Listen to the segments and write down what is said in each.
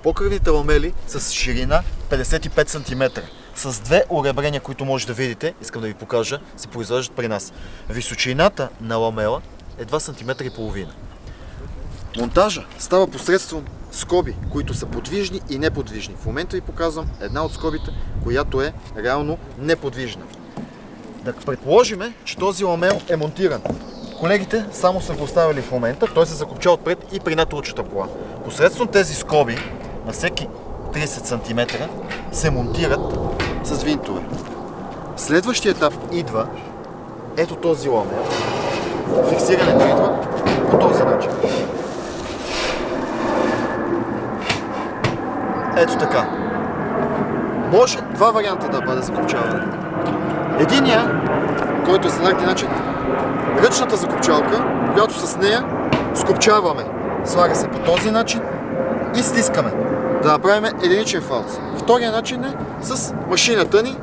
Покривните ламели с ширина 55 см. С две уребрения, които може да видите, искам да ви покажа, се произвеждат при нас. Височината на ламела е 2 см и половина. Монтажа става посредством скоби, които са подвижни и неподвижни. В момента ви показвам една от скобите, която е реално неподвижна. Да предположим, че този ламел е монтиран. Колегите само са го оставили в момента, той се закопча отпред и при натурчата кола. Посредством тези скоби на всеки 30 см се монтират с винтове. Следващия етап идва ето този ламел. Фиксирането идва по този начин. Ето така. Може два варианта да бъде закопчаване. Единия, който е стандартен начин, ръчната закопчалка, която с нея скопчаваме. Слага се по този начин и стискаме. Да направим единичен фалц. Втория начин е с машината ни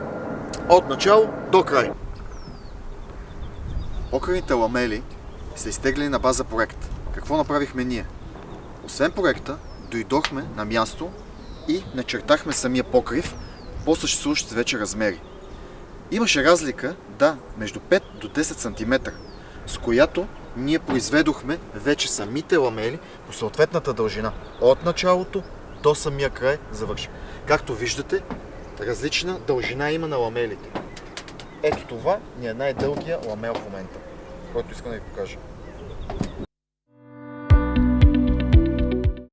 от начало до край. Покривните ламели са изтеглени на база проект. Какво направихме ние? Освен проекта, дойдохме на място и начертахме самия покрив по съществуващите вече размери. Имаше разлика, да, между 5 до 10 см, с която ние произведохме вече самите ламели по съответната дължина. От началото до самия край завърши. Както виждате, различна дължина има на ламелите. Ето това ни е най-дългия ламел в момента, който искам да ви покажа.